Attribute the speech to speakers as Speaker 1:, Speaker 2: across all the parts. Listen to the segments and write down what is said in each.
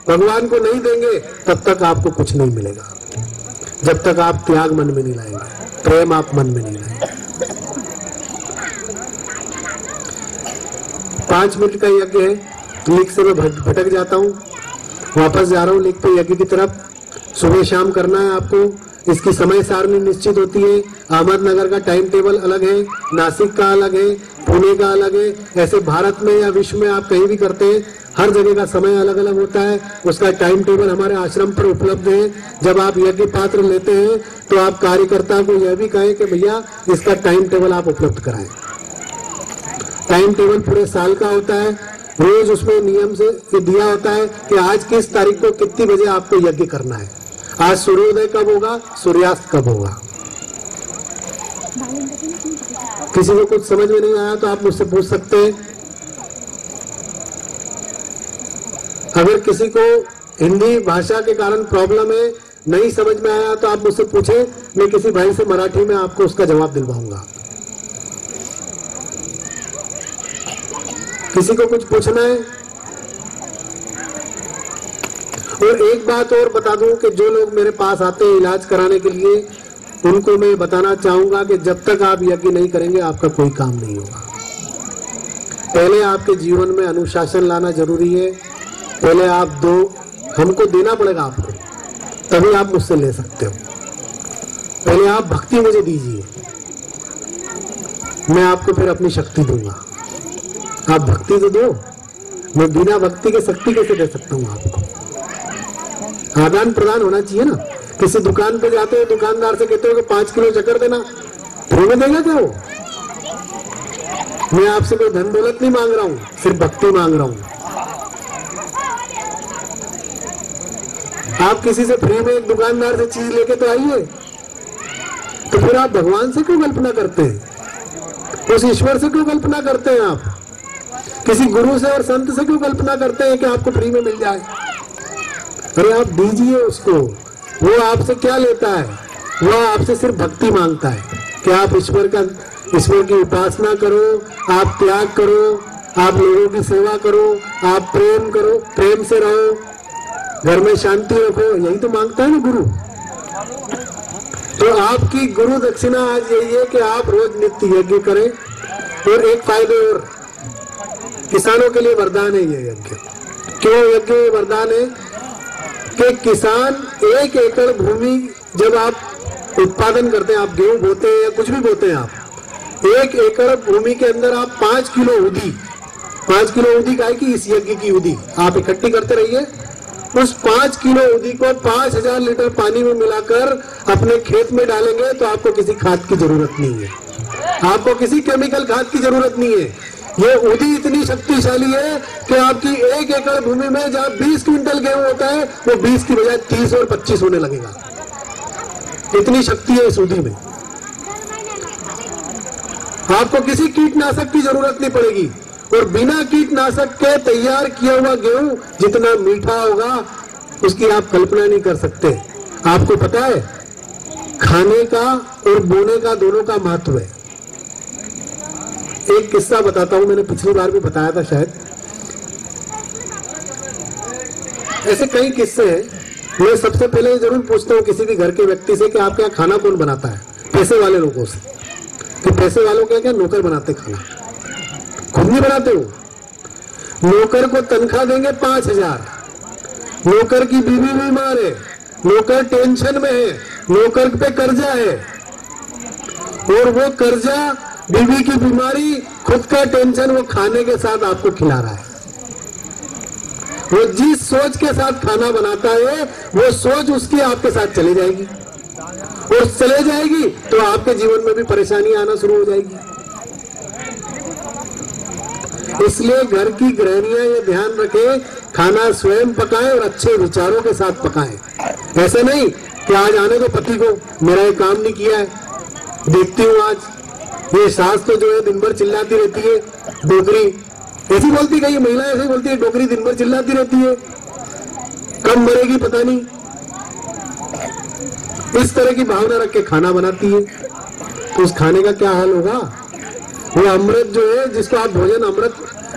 Speaker 1: भगवान को नहीं देंगे तब तक आपको कुछ नहीं मिलेगा, जब तक आप त्याग मन में नहीं लाएंगे, प्रेम आप मन में नहीं लाएंगे। 5 मिनट का यज्ञ है, लीक से मैं भटक जाता हूँ, वापस जा रहा हूँ लीक पे यज्ञ की तरफ। सुबह शाम करना है आपको, इसकी समय सारणी निश्चित होती है। अहमदनगर का टाइम टेबल अलग है, नासिक का अलग है, पुणे का अलग है। ऐसे भारत में या विश्व में आप कहीं भी करते हैं, हर जगह का समय अलग अलग होता है। उसका टाइम टेबल हमारे आश्रम पर उपलब्ध है। जब आप यज्ञ पात्र लेते हैं तो आप कार्यकर्ता को यह भी कहें कि भैया इसका टाइम टेबल आप उपलब्ध कराएं। टाइम टेबल पूरे साल का होता है, रोज उसमें नियम से दिया होता है कि आज किस तारीख को कितनी बजे आपको यज्ञ करना है, आज सूर्योदय कब होगा, सूर्यास्त कब होगा। किसी को कुछ समझ में नहीं आया तो आप मुझसे पूछ सकते हैं। अगर किसी को हिंदी भाषा के कारण प्रॉब्लम है, नहीं समझ में आया तो आप मुझसे पूछे, मैं किसी भाई से मराठी में आपको उसका जवाब दिलवाऊंगा। किसी को कुछ पूछना है? और एक बात और बता दूं कि जो लोग मेरे पास आते हैं इलाज कराने के लिए, उनको मैं बताना चाहूंगा कि जब तक आप यज्ञ नहीं करेंगे आपका कोई काम नहीं होगा। पहले आपके जीवन में अनुशासन लाना जरूरी है। पहले आप दो, हमको देना पड़ेगा आपको, तभी आप मुझसे ले सकते हो। पहले आप भक्ति मुझे दीजिए, मैं आपको फिर अपनी शक्ति दूंगा। आप भक्ति तो दो, मैं बिना भक्ति के शक्ति कैसे दे सकता हूँ आपको? आदान प्रदान होना चाहिए ना। किसी दुकान पे जाते हो, दुकानदार से कहते हो कि 5 किलो शक्कर देना, फ्री में देगा क्या वो? मैं आपसे कोई धन दौलत नहीं मांग रहा हूँ, सिर्फ भक्ति मांग रहा हूँ। आप किसी से फ्री में एक दुकानदार से चीज लेके तो आइए, तो फिर आप भगवान से क्यों कल्पना करते हैं? उस ईश्वर से क्यों कल्पना करते हैं? आप किसी गुरु से और संत से क्यों कल्पना करते हैं कि आपको फ्री में मिल जाए? अरे आप दीजिए उसको। वो आपसे क्या लेता है? वो आपसे सिर्फ भक्ति मांगता है कि आप ईश्वर की उपासना करो, आप त्याग करो, आप लोगों की सेवा करो, आप प्रेम करो, प्रेम से रहो, घर में शांति रखो। यही तो मांगता है ना गुरु। तो आपकी गुरु दक्षिणा आज यही है कि आप रोज नित्य यज्ञ करें। और एक फायदे और, किसानों के लिए वरदान है ये यज्ञ। क्यों यज्ञ वरदान है? कि किसान 1 एकड़ भूमि जब आप उत्पादन करते हैं, आप गेहूं बोते हैं या कुछ भी बोते हैं, आप 1 एकड़ भूमि के अंदर आप 5 किलो उदी, 5 किलो उदी का है कि इस यज्ञ की उदी आप इकट्ठी करते रहिए। उस 5 किलो उदी को 5000 लीटर पानी में मिलाकर अपने खेत में डालेंगे तो आपको किसी खाद की जरूरत नहीं है, आपको किसी केमिकल खाद की जरूरत नहीं है। ये उदी इतनी शक्तिशाली है कि आपकी 1 एकड़ भूमि में जहां 20 क्विंटल गेहूं होता है वो 20 की बजाय 30 और 25 होने लगेगा। इतनी शक्ति है इस उदी में। आपको किसी कीटनाशक की जरूरत नहीं पड़ेगी। और बिना कीटनाशक के तैयार किया हुआ गेहूं जितना मीठा होगा उसकी आप कल्पना नहीं कर सकते। आपको पता है खाने का और बोने का दोनों का महत्व है। एक किस्सा बताता हूं, मैंने पिछली बार भी बताया था शायद। ऐसे कई किस्से हैं। मैं सबसे पहले जरूर पूछता हूं किसी भी घर के व्यक्ति से कि आपके यहाँ खाना कौन बनाता है, पैसे वाले लोगों से। तो पैसे वालों के क्या नौकर बनाते खाना, खुद नहीं बनाते हो। नौकर को तनख्वाह देंगे 5000, नौकर की बीवी बीमार है, नौकर टेंशन में है, नौकर पे कर्जा है, और वो कर्जा, बीवी की बीमारी, खुद का टेंशन, वो खाने के साथ आपको खिला रहा है। वो जिस सोच के साथ खाना बनाता है वो सोच उसकी आपके साथ चली जाएगी, और चले जाएगी तो आपके जीवन में भी परेशानी आना शुरू हो जाएगी। इसलिए घर की गृहिणियां ये ध्यान रखें, खाना स्वयं पकाएं और अच्छे विचारों के साथ पकाएं। ऐसे नहीं कि आज आने दो पति को, मेरा ये काम नहीं किया है, देखती हूँ आज ये सास तो जो है दिन भर चिल्लाती रहती है, डोगरी ऐसी बोलती, कई महिला ऐसी बोलती है, डोगरी दिन भर चिल्लाती रहती है, कब मरेगी पता नहीं। इस तरह की भावना रख के खाना बनाती है तो उस खाने का क्या हाल होगा? वो अमृत जो है, जिसको आप भोजन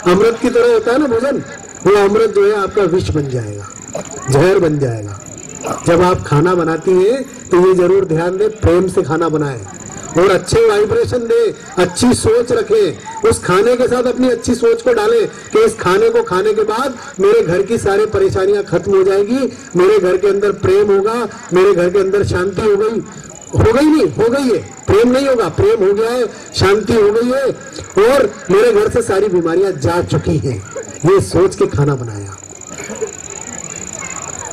Speaker 1: अमृत की तरह होता है ना भोजन, वो अमृत जो है आपका विष बन जाएगा। जहर बन जाएगा। जब आप खाना बनाती हैं तो ये जरूर ध्यान दें, प्रेम से खाना बनाएं और अच्छे वाइब्रेशन दे, अच्छी सोच रखें। उस खाने के साथ अपनी अच्छी सोच को डालें कि इस खाने को खाने के बाद मेरे घर की सारी परेशानियां खत्म हो जाएगी, मेरे घर के अंदर प्रेम होगा, मेरे घर के अंदर शांति हो गई नहीं, हो गई है, प्रेम नहीं होगा, प्रेम हो गया है, शांति हो गई है और मेरे घर से सारी बीमारियां जा चुकी हैं। ये सोच के खाना बनाया।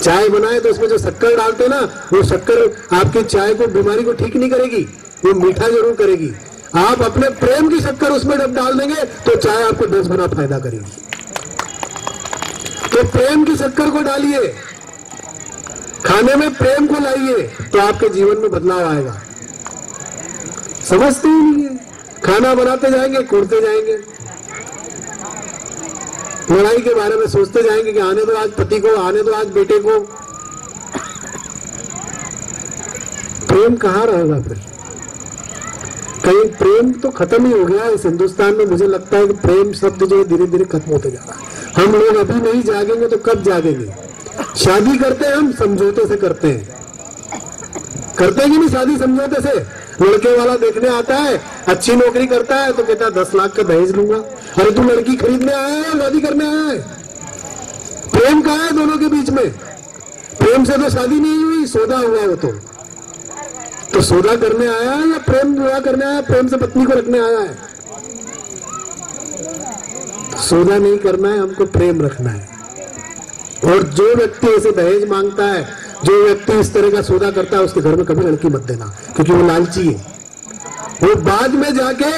Speaker 1: चाय बनाए तो उसमें जो शक्कर डालते ना, वो शक्कर आपकी चाय को, बीमारी को ठीक नहीं करेगी, वो मीठा जरूर करेगी। आप अपने प्रेम की शक्कर उसमें जब डाल देंगे तो चाय आपको 10 गुना फायदा करेगी। तो प्रेम की शक्कर को डालिए, खाने में प्रेम को लाइए, तो आपके जीवन में बदलाव आएगा। समझते ही नहीं है, खाना बनाते जाएंगे, कूदते जाएंगे, लड़ाई के बारे में सोचते जाएंगे कि आने दो आज पति को, आने दो आज बेटे को। प्रेम कहाँ रहेगा फिर? कहीं प्रेम तो खत्म ही हो गया इस हिंदुस्तान में। मुझे लगता है कि प्रेम शब्द जो है धीरे धीरे खत्म होते जा रहा है। हम लोग अभी नहीं जागेंगे तो कब जागेंगे? शादी करते हैं हम समझौते से करते हैं कि नहीं? शादी समझौते से। लड़के वाला देखने आता है, अच्छी नौकरी करता है तो कहता है 10 लाख का दहेज लूंगा। अरे तू लड़की खरीदने आया है, शादी करने आया है? प्रेम कहाँ है दोनों के बीच में? प्रेम से तो शादी नहीं हुई, सौदा हुआ वो तो सौदा करने आया है या प्रेम विवाह करने आया है? प्रेम से पत्नी को रखने आया है। सौदा नहीं करना है, हमको प्रेम रखना है। और जो व्यक्ति ऐसे दहेज मांगता है, जो व्यक्ति इस तरह का सौदा करता है, उसके घर में कभी लड़की मत देना, क्योंकि वो लालची है। वो बाद में जाके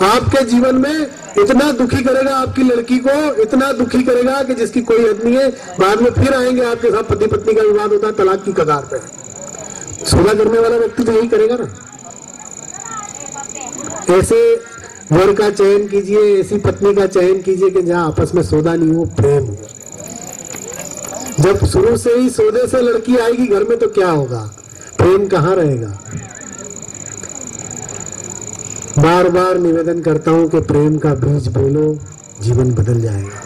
Speaker 1: आपके जीवन में इतना दुखी करेगा, आपकी लड़की को इतना दुखी करेगा कि जिसकी कोई हद नहीं है। बाद में फिर आएंगे आपके साथ, पति पत्नी का विवाद होता है, तलाक की कगार पे। सौदा करने वाला व्यक्ति तो यही करेगा ना। ऐसे वर का चयन कीजिए, ऐसी पत्नी का चयन कीजिए कि जहां आपस में सौदा नहीं हो, प्रेम हो। जब शुरू से ही सौदे से लड़की आएगी घर में तो क्या होगा? प्रेम कहाँ रहेगा? बार बार निवेदन करता हूं कि प्रेम का बीज बोलो, जीवन बदल जाएगा।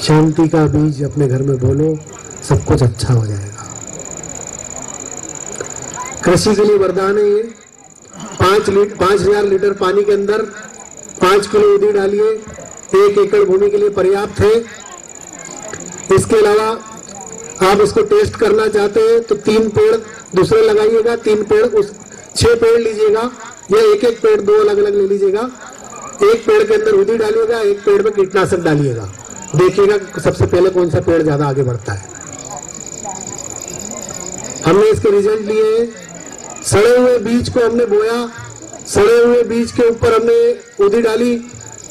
Speaker 1: शांति का बीज अपने घर में बोलो, सब कुछ अच्छा हो जाएगा। कृषि के लिए वरदान है ये। 5,000 लीटर पानी के अंदर 5 किलो उदी डालिए, 1 एकड़ भूमि के लिए पर्याप्त है। इसके अलावा आप इसको टेस्ट करना चाहते हैं तो 3 पेड़ दूसरे लगाइएगा, 3 पेड़ 6 पेड़ लीजिएगा, या एक पेड़ 2 अलग अलग ले लीजिएगा। 1 पेड़ के अंदर उदी डालिएगा, 1 पेड़ में कीटनाशक डालिएगा। देखिएगा सबसे पहले कौन सा पेड़ ज्यादा आगे बढ़ता है। हमने इसके रिजल्ट लिए। सड़े हुए बीज को हमने बोया, सड़े हुए बीज के ऊपर हमने उदी डाली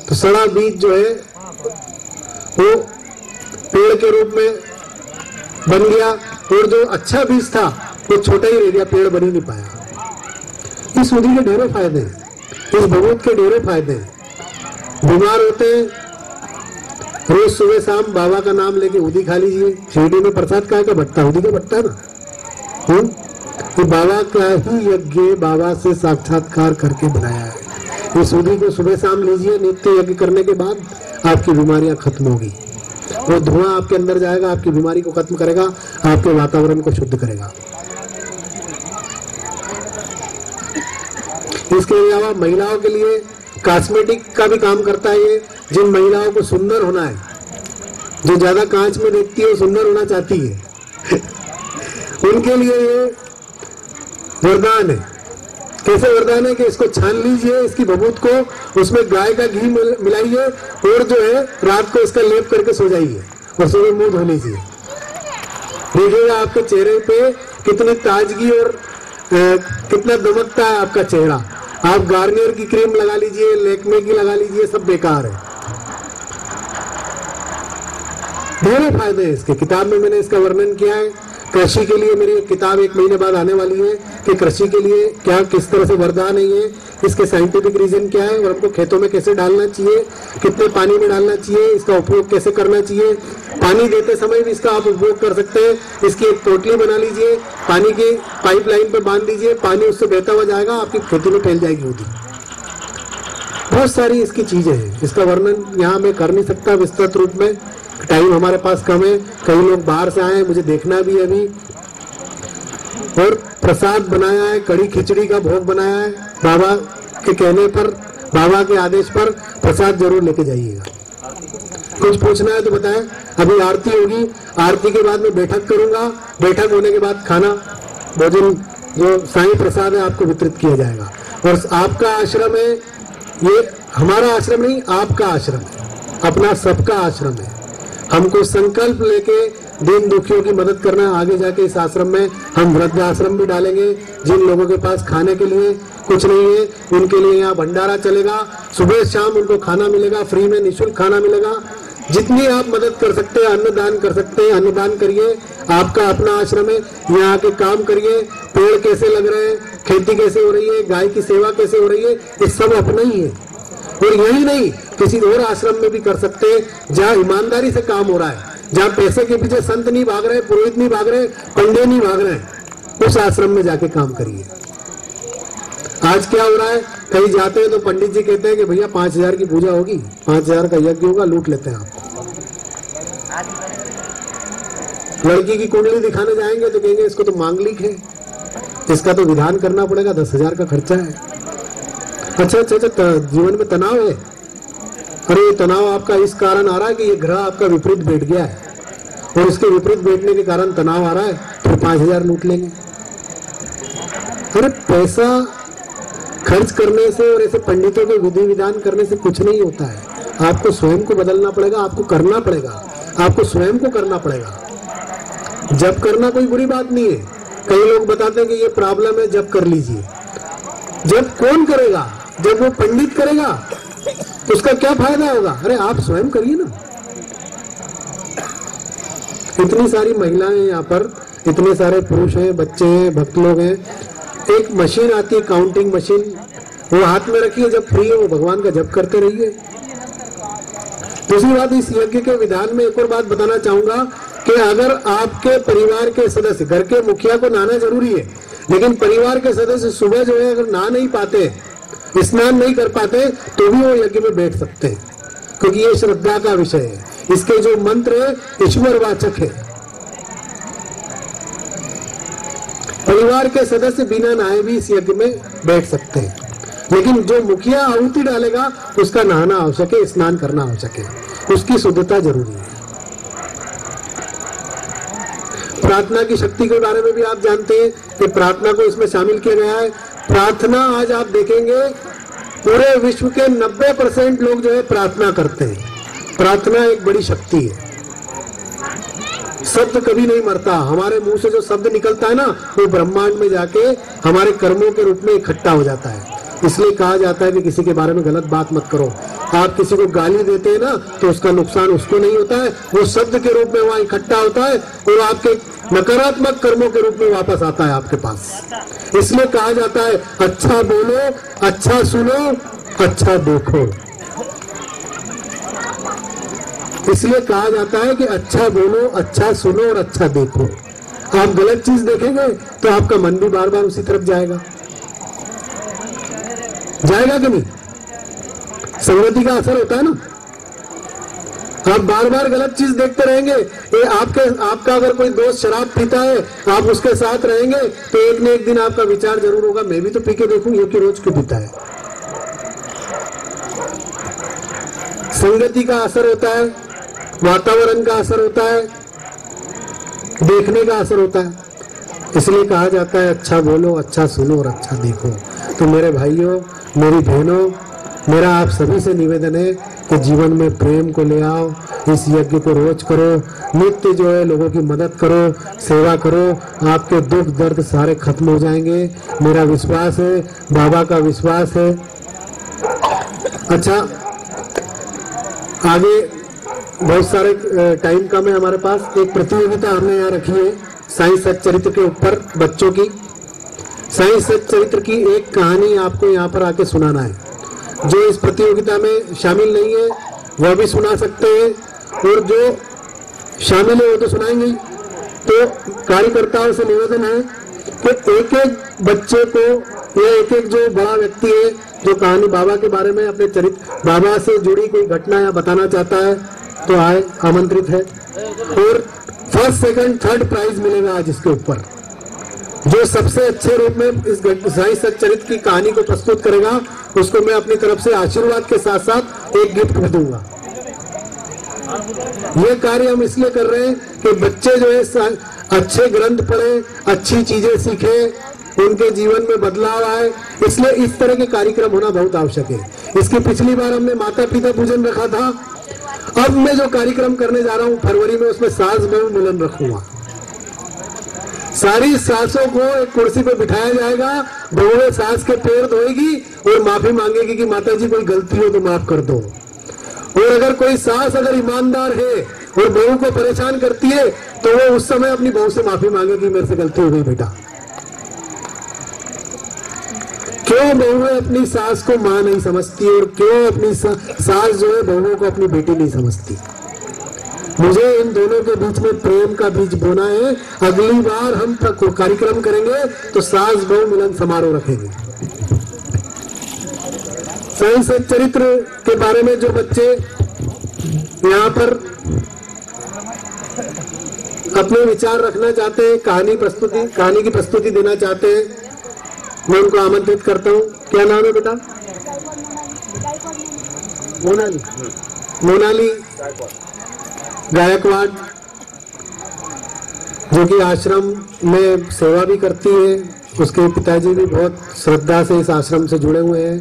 Speaker 1: तो सड़ा बीज जो है वो पेड़ के रूप में बन गया, और जो अच्छा बीज था वो छोटा ही रह गया, पेड़ बन ही नहीं पाया। इस उदी के ढेरों फायदे हैं, इस भगवत के ढेरों फायदे हैं। बीमार होते हैं, रोज सुबह शाम बाबा का नाम लेके उदी खा लीजिए। शिरडी में प्रसाद का बट्टा, उदी का बट्टा है ना। तो बाबा का ही यज्ञ बाबा से साक्षात्कार करके बनाया है। इस उदी को सुबह शाम लीजिए, नित्य यज्ञ करने के बाद आपकी बीमारियां खत्म होगी। वो धुआं आपके अंदर जाएगा, आपकी बीमारी को खत्म करेगा, आपके वातावरण को शुद्ध करेगा। इसके अलावा महिलाओं के लिए कॉस्मेटिक का भी काम करता है ये। जिन महिलाओं को सुंदर होना है, जो ज्यादा कांच में देखती है, सुंदर होना चाहती है, उनके लिए ये वरदान है। कैसे वरदान है कि इसको छान लीजिए, इसकी भभूत को, उसमें गाय का घी मिलाइए और जो है रात को इसका लेप करके सो जाइए और सुबह मुंह धो लीजिए। देखिएगा आपके चेहरे पे कितनी ताजगी और कितना दमकता है आपका चेहरा। आप गार्नियर की क्रीम लगा लीजिए, लैक्मे की लगा लीजिए, सब बेकार है। ढेरों फायदे हैं इसके। किताब में मैंने इसका वर्णन किया है। कृषि के लिए मेरी एक किताब 1 महीने बाद आने वाली है कि कृषि के लिए क्या किस तरह से वरदान है ये, इसके साइंटिफिक रीजन क्या है और हमको खेतों में कैसे डालना चाहिए, कितने पानी में डालना चाहिए, इसका उपयोग कैसे करना चाहिए। पानी देते समय भी इसका आप उपयोग कर सकते हैं। इसकी एक पोटली बना लीजिए, पानी की पाइपलाइन पे बांध दीजिए, पानी उससे बहता हुआ जाएगा, आपकी खेती में फैल जाएगी उदी। बहुत सारी इसकी चीजें हैं, इसका वर्णन यहाँ मैं कर नहीं सकता विस्तृत रूप में। टाइम हमारे पास कम है, कई लोग बाहर से आए हैं, मुझे देखना भी है अभी। और प्रसाद बनाया है, कड़ी खिचड़ी का भोग बनाया है, बाबा के कहने पर, बाबा के आदेश पर प्रसाद जरूर लेके जाइएगा। कुछ पूछना है तो बताएं। अभी आरती होगी, आरती के बाद मैं बैठक करूंगा, बैठक होने के बाद खाना भोजन जो साईं प्रसाद है आपको वितरित किया जाएगा। और आपका आश्रम है, ये हमारा आश्रम नहीं, आपका आश्रम है, अपना सबका आश्रम है। हमको संकल्प लेके दीन दुखियों की मदद करना। आगे जाके इस आश्रम में हम वृद्ध आश्रम भी डालेंगे, जिन लोगों के पास खाने के लिए कुछ नहीं है उनके लिए यहाँ भंडारा चलेगा, सुबह शाम उनको खाना मिलेगा, फ्री में निःशुल्क खाना मिलेगा। जितनी आप मदद कर सकते हैं, अन्नदान कर सकते हैं, अन्नदान करिए। आपका अपना आश्रम है, यहाँ आके काम करिए। पेड़ कैसे लग रहे हैं, खेती कैसे हो रही है, गाय की सेवा कैसे हो रही है, ये सब अपना ही है। और यही नहीं, किसी और आश्रम में भी कर सकते हैं जहाँ ईमानदारी से काम हो रहा है, जहाँ पैसे के पीछे संत नहीं भाग रहे, पुरोहित नहीं भाग रहे, पंडे नहीं भाग रहे, उस आश्रम में जाके काम करिए। आज क्या हो रहा है, कहीं जाते हैं तो पंडित जी कहते हैं कि भैया 5000 की पूजा होगी, 5000 का यज्ञ होगा, लूट लेते हैं आपको। लड़की की कुंडली दिखाने जाएंगे तो कहेंगे इसको तो मांगलिक है, इसका तो विधान करना पड़ेगा, 10,000 का खर्चा है। अच्छा, जीवन में तनाव है, अरे ये तनाव आपका इस कारण आ रहा है कि ये ग्रह आपका विपरीत बैठ गया है, और इसके विपरीत बैठने के कारण तनाव आ रहा है, फिर 5000 लूट लेंगे। अरे पैसा खर्च करने से और ऐसे पंडितों के विधि विधान करने से कुछ नहीं होता है। आपको स्वयं को बदलना पड़ेगा, आपको करना पड़ेगा, आपको स्वयं को करना पड़ेगा। जब करना कोई बुरी बात नहीं है। कई लोग बताते हैं कि ये प्रॉब्लम है, जब कर लीजिए। जब कौन करेगा? जब वो पंडित करेगा तो उसका क्या फायदा होगा? अरे आप स्वयं करिए ना। इतनी सारी महिलाएं यहाँ पर, इतने सारे पुरुष हैं, बच्चे हैं, भक्त लोग हैं। एक मशीन आती है, काउंटिंग मशीन, वो हाथ में रखिए, जब फ्री है वो भगवान का जप करते रहिए। दूसरी बात, इस यज्ञ के विधान में एक और बात बताना चाहूंगा कि अगर आपके परिवार के सदस्य, घर के मुखिया को नहाना जरूरी है, लेकिन परिवार के सदस्य सुबह जो है अगर नहा नहीं पाते, स्नान नहीं कर पाते, तो भी वो यज्ञ में बैठ सकते हैं, क्योंकि ये श्रद्धा का विषय है। इसके जो मंत्र है ईश्वरवाचक है। परिवार के सदस्य बिना नहाए भी इस यज्ञ में बैठ सकते हैं, लेकिन जो मुखिया आहुति डालेगा उसका नहाना आवश्यक है, स्नान करना आवश्यक है, उसकी शुद्धता जरूरी है। प्रार्थना की शक्ति के बारे में भी आप जानते हैं कि प्रार्थना को इसमें शामिल किया गया है। प्रार्थना, आज आप देखेंगे पूरे विश्व के 90% लोग जो है प्रार्थना करते हैं। प्रार्थना एक बड़ी शक्ति है। शब्द कभी नहीं मरता। हमारे मुंह से जो शब्द निकलता है ना, वो ब्रह्मांड में जाके हमारे कर्मों के रूप में इकट्ठा हो जाता है। इसलिए कहा जाता है कि किसी के बारे में गलत बात मत करो। आप किसी को गाली देते हैं ना, तो उसका नुकसान उसको नहीं होता है, वो शब्द के रूप में वहां इकट्ठा होता है और आपके नकारात्मक कर्मों के रूप में वापस आता है आपके पास। इसलिए कहा जाता है अच्छा बोलो, अच्छा सुनो, अच्छा देखो। इसलिए कहा जाता है कि अच्छा बोलो, अच्छा सुनो और अच्छा देखो। आप गलत चीज देखेंगे तो आपका मन भी बार बार उसी तरफ जाएगा कि नहीं? संगति का असर होता है ना। आप बार बार गलत चीज देखते रहेंगे। ये आपका अगर कोई दोस्त शराब पीता है, आप उसके साथ रहेंगे तो एक न एक दिन आपका विचार जरूर होगा, मैं भी तो पी के देखूं, ये कि रोज क्यों पीता है। संगति का असर होता है, वातावरण का असर होता है, देखने का असर होता है। इसलिए कहा जाता है अच्छा बोलो, अच्छा सुनो और अच्छा देखो। तो मेरे भाइयों, मेरी बहनों, मेरा आप सभी से निवेदन है कि जीवन में प्रेम को ले आओ, इस यज्ञ को रोज करो, नित्य जो है लोगों की मदद करो, सेवा करो, आपके दुख दर्द सारे खत्म हो जाएंगे। मेरा विश्वास है, बाबा का विश्वास है। अच्छा, आगे बहुत सारे टाइम कम है हमारे पास। एक प्रतियोगिता हमने यहाँ रखी है साईं सच्चरित्र के ऊपर, बच्चों की। साईं सच्चरित्र की एक कहानी आपको यहाँ पर आके सुनाना है। जो इस प्रतियोगिता में शामिल नहीं है वह भी सुना सकते हैं, और जो शामिल है वो तो सुनाएंगे। तो कार्यकर्ताओं से निवेदन है कि एक एक बच्चे को या एक एक जो बड़ा व्यक्ति है जो कहानी बाबा के बारे में, अपने चरित्र, बाबा से जुड़ी कोई घटना या बताना चाहता है, तो आए, आमंत्रित है। और फर्स्ट सेकंड थर्ड प्राइज मिलेगा आज इसके ऊपर। जो सबसे अच्छे रूप में इस साईं सच्चरित्र की कहानी को प्रस्तुत करेगा उसको मैं अपनी तरफ से आशीर्वाद के साथ साथ एक गिफ्ट भी दूंगा। ये कार्य हम इसलिए कर रहे हैं कि बच्चे जो है अच्छे ग्रंथ पढ़े, अच्छी चीजें सीखे, उनके जीवन में बदलाव आए, इसलिए इस तरह के कार्यक्रम होना बहुत आवश्यक है। इसकी पिछली बार हमने माता पिता पूजन रखा था, अब मैं जो कार्यक्रम करने जा रहा हूं फरवरी में, उसमें सास बहू मिलन रखूंगा। सारी सासों को एक कुर्सी पे बिठाया जाएगा, बहुएं सास के पैर धोएगी और माफी मांगेगी कि माता जी कोई गलती हो तो माफ कर दो। और अगर कोई सास अगर ईमानदार है और बहू को परेशान करती है तो वो उस समय अपनी बहू से माफी मांगेगी, मेरे से गलती हो गई बेटा। क्यों बहुएं अपनी सास को मां नहीं समझती और क्यों अपनी सास जो है बहुओं को अपनी बेटी नहीं समझती? मुझे इन दोनों के बीच में प्रेम का बीज बोना है। अगली बार हम कार्यक्रम करेंगे तो सास बहु मिलन समारोह रखेंगे। साईं सच्चरित्र के बारे में जो बच्चे यहाँ पर अपने विचार रखना चाहते हैं, कहानी की प्रस्तुति देना चाहते हैं, मैं उनको आमंत्रित करता हूँ। क्या नाम है बेटा? मोनाली गायकवाड़, जो कि आश्रम में सेवा भी करती है। उसके पिताजी भी बहुत श्रद्धा से इस आश्रम से जुड़े हुए हैं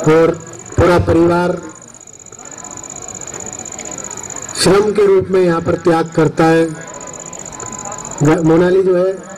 Speaker 1: और पूरा परिवार श्रम के रूप में यहाँ पर त्याग करता है। मोनाली जो है